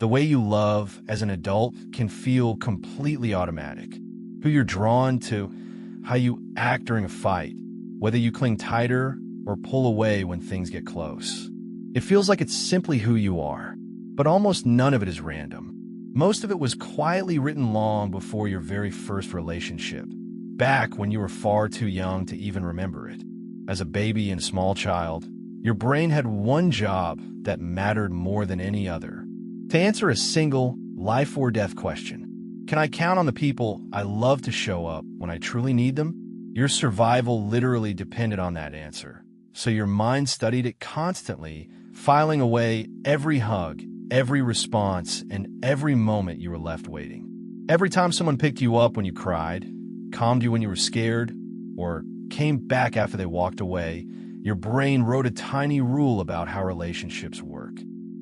The way you love as an adult can feel completely automatic. Who you're drawn to, how you act during a fight, whether you cling tighter or pull away when things get close. It feels like it's simply who you are, but almost none of it is random. Most of it was quietly written long before your very first relationship, back when you were far too young to even remember it. As a baby and small child, your brain had one job that mattered more than any other: to answer a single life or death question. Can I count on the people I love to show up when I truly need them? Your survival literally depended on that answer, so your mind studied it constantly, filing away every hug, every response, and every moment you were left waiting. Every time someone picked you up when you cried, calmed you when you were scared, or came back after they walked away, your brain wrote a tiny rule about how relationships work.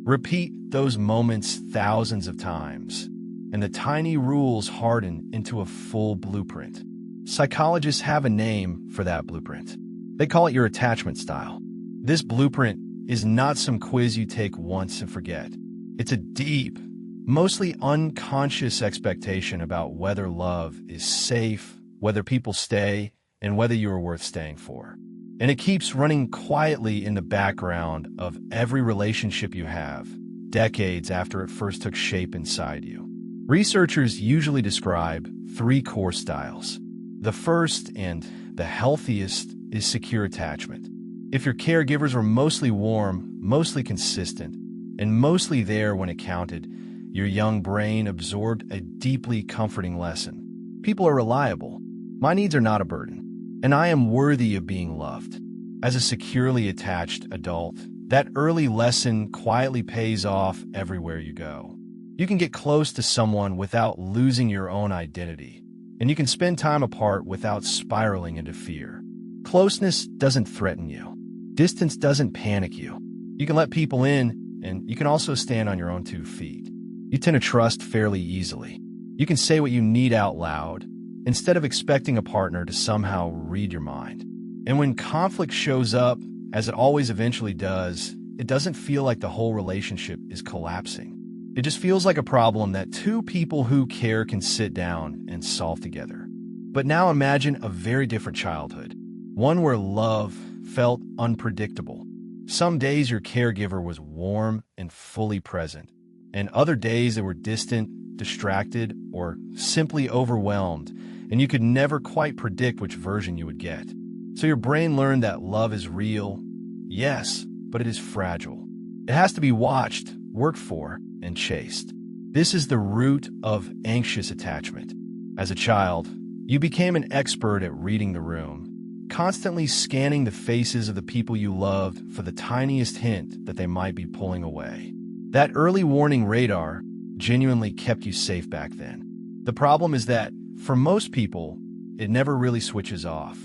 Repeat those moments thousands of times, and the tiny rules harden into a full blueprint. Psychologists have a name for that blueprint. They call it your attachment style. This blueprint is not some quiz you take once and forget. It's a deep, mostly unconscious expectation about whether love is safe, whether people stay, and whether you are worth staying for. And it keeps running quietly in the background of every relationship you have, decades after it first took shape inside you. Researchers usually describe 3 core styles. The first, and the healthiest, is secure attachment. If your caregivers were mostly warm, mostly consistent, and mostly there when it counted, your young brain absorbed a deeply comforting lesson. People are reliable. My needs are not a burden, and I am worthy of being loved. As a securely attached adult, that early lesson quietly pays off everywhere you go. You can get close to someone without losing your own identity, and you can spend time apart without spiraling into fear. Closeness doesn't threaten you. Distance doesn't panic you. You can let people in, and you can also stand on your own 2 feet. You tend to trust fairly easily. You can say what you need out loud, instead of expecting a partner to somehow read your mind. And when conflict shows up, as it always eventually does, it doesn't feel like the whole relationship is collapsing. It just feels like a problem that 2 people who care can sit down and solve together. But now imagine a very different childhood, one where love felt unpredictable. Some days your caregiver was warm and fully present, and other days they were distant, distracted, or simply overwhelmed, and you could never quite predict which version you would get. So your brain learned that love is real, yes, but it is fragile. It has to be watched, worked for, and chased. This is the root of anxious attachment. As a child, you became an expert at reading the room, constantly scanning the faces of the people you loved for the tiniest hint that they might be pulling away. That early warning radar genuinely kept you safe back then. The problem is that, for most people, it never really switches off.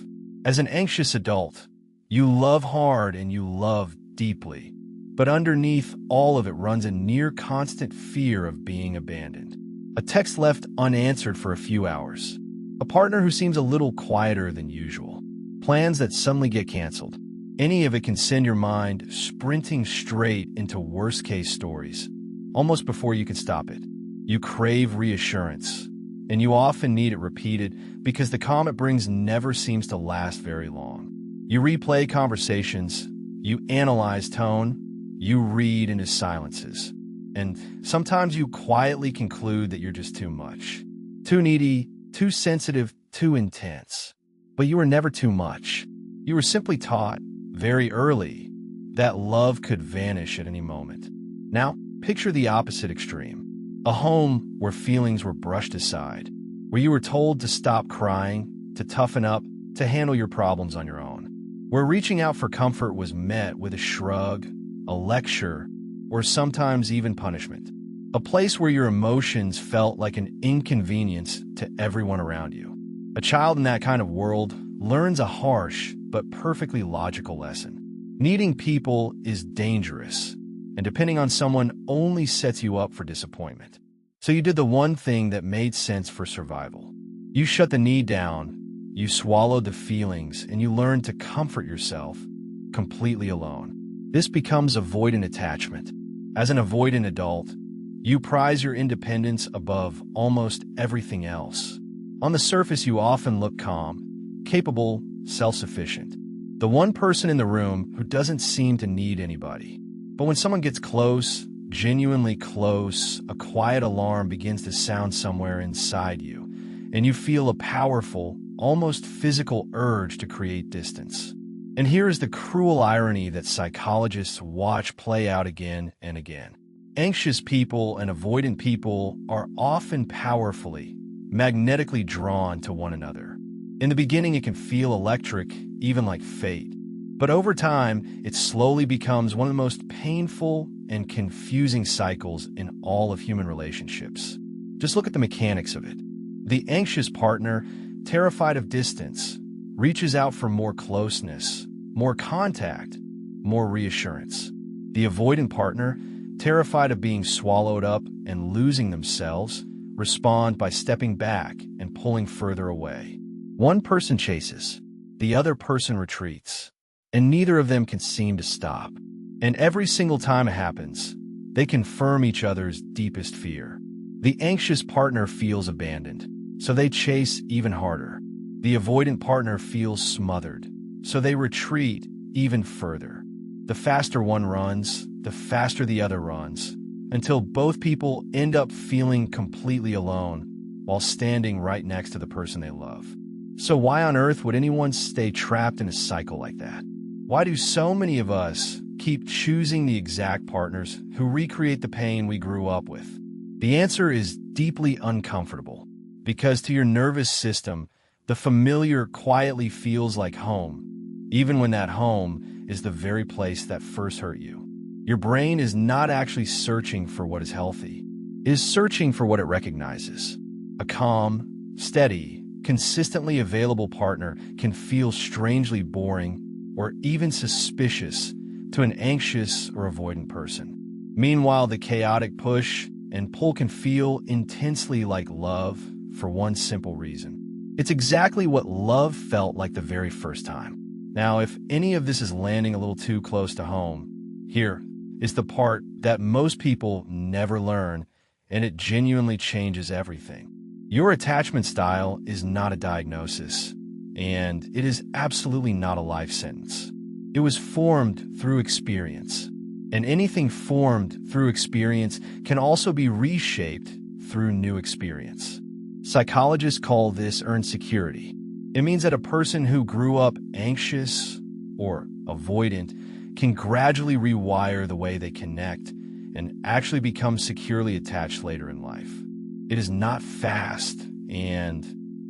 As an anxious adult, you love hard and you love deeply, but underneath all of it runs a near constant fear of being abandoned. A text left unanswered for a few hours. A partner who seems a little quieter than usual. Plans that suddenly get canceled. Any of it can send your mind sprinting straight into worst-case stories, almost before you can stop it. You crave reassurance, and you often need it repeated because the calm it brings never seems to last very long. You replay conversations, you analyze tone, you read into silences, and sometimes you quietly conclude that you're just too much. Too needy, too sensitive, too intense. But you were never too much. You were simply taught, very early, that love could vanish at any moment. Now, picture the opposite extreme. A home where feelings were brushed aside, where you were told to stop crying, to toughen up, to handle your problems on your own. Where reaching out for comfort was met with a shrug, a lecture, or sometimes even punishment. A place where your emotions felt like an inconvenience to everyone around you. A child in that kind of world learns a harsh but perfectly logical lesson. Needing people is dangerous, and depending on someone only sets you up for disappointment. So you did the one thing that made sense for survival. You shut the need down, you swallowed the feelings, and you learned to comfort yourself completely alone. This becomes avoidant attachment. As an avoidant adult, You prize your independence above almost everything else. On the surface, you often look calm, capable, self-sufficient. The one person in the room who doesn't seem to need anybody. But when someone gets close, genuinely close, a quiet alarm begins to sound somewhere inside you, and you feel a powerful, almost physical urge to create distance. And here is the cruel irony that psychologists watch play out again and again. Anxious people and avoidant people are often powerfully, magnetically drawn to one another. In the beginning, it can feel electric, even like fate. But over time, it slowly becomes one of the most painful and confusing cycles in all of human relationships. Just look at the mechanics of it. The anxious partner, terrified of distance, reaches out for more closeness, more contact, more reassurance. The avoidant partner, terrified of being swallowed up and losing themselves, respond by stepping back and pulling further away. One person chases, the other person retreats, and neither of them can seem to stop. And every single time it happens, they confirm each other's deepest fear. The anxious partner feels abandoned, so they chase even harder. The avoidant partner feels smothered, so they retreat even further. The faster one runs, the faster the other runs, until both people end up feeling completely alone while standing right next to the person they love. So why on earth would anyone stay trapped in a cycle like that? Why do so many of us keep choosing the exact partners who recreate the pain we grew up with? The answer is deeply uncomfortable, because to your nervous system, the familiar quietly feels like home, even when that home is the very place that first hurt you. Your brain is not actually searching for what is healthy. It is searching for what it recognizes. A calm, steady, consistently available partner can feel strangely boring or even suspicious to an anxious or avoidant person. Meanwhile, the chaotic push and pull can feel intensely like love for one simple reason. It's exactly what love felt like the very first time. Now, if any of this is landing a little too close to home, here is the part that most people never learn, and it genuinely changes everything. Your attachment style is not a diagnosis, and it is absolutely not a life sentence. It was formed through experience, and anything formed through experience can also be reshaped through new experience. Psychologists call this earned security. It means that a person who grew up anxious or avoidant can gradually rewire the way they connect and actually become securely attached later in life. It is not fast, and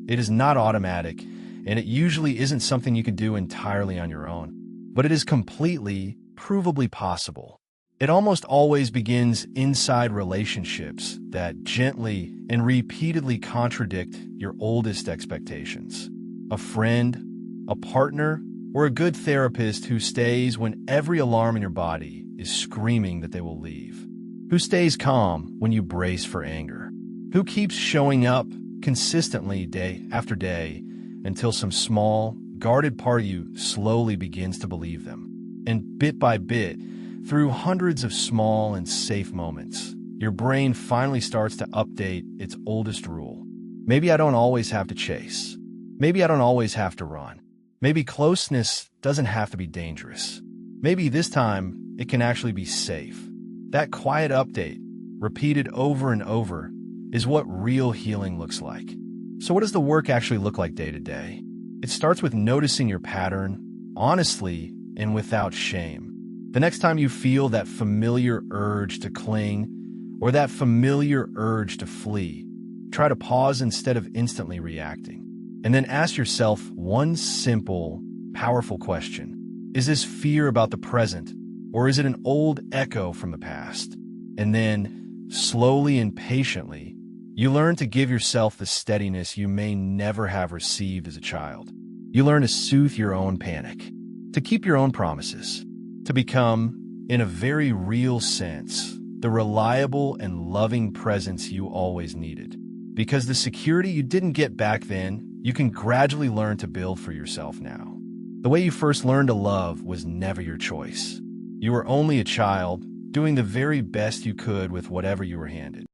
it is not automatic, and it usually isn't something you can do entirely on your own. But it is completely, provably possible. It almost always begins inside relationships that gently and repeatedly contradict your oldest expectations. A friend, a partner, or a good therapist who stays when every alarm in your body is screaming that they will leave. Who stays calm when you brace for anger. Who keeps showing up consistently day after day until some small, guarded part of you slowly begins to believe them. And bit by bit, through hundreds of small and safe moments, your brain finally starts to update its oldest rule. Maybe I don't always have to chase. Maybe I don't always have to run. Maybe closeness doesn't have to be dangerous. Maybe this time it can actually be safe. That quiet update, repeated over and over, is what real healing looks like. So what does the work actually look like day to day? It starts with noticing your pattern, honestly and without shame. The next time you feel that familiar urge to cling or that familiar urge to flee, try to pause instead of instantly reacting. And then ask yourself one simple, powerful question. Is this fear about the present, or is it an old echo from the past? And then, slowly and patiently, you learn to give yourself the steadiness you may never have received as a child. You learn to soothe your own panic, to keep your own promises, to become, in a very real sense, the reliable and loving presence you always needed. Because the security you didn't get back then, you can gradually learn to build for yourself now. The way you first learned to love was never your choice. You were only a child, doing the very best you could with whatever you were handed.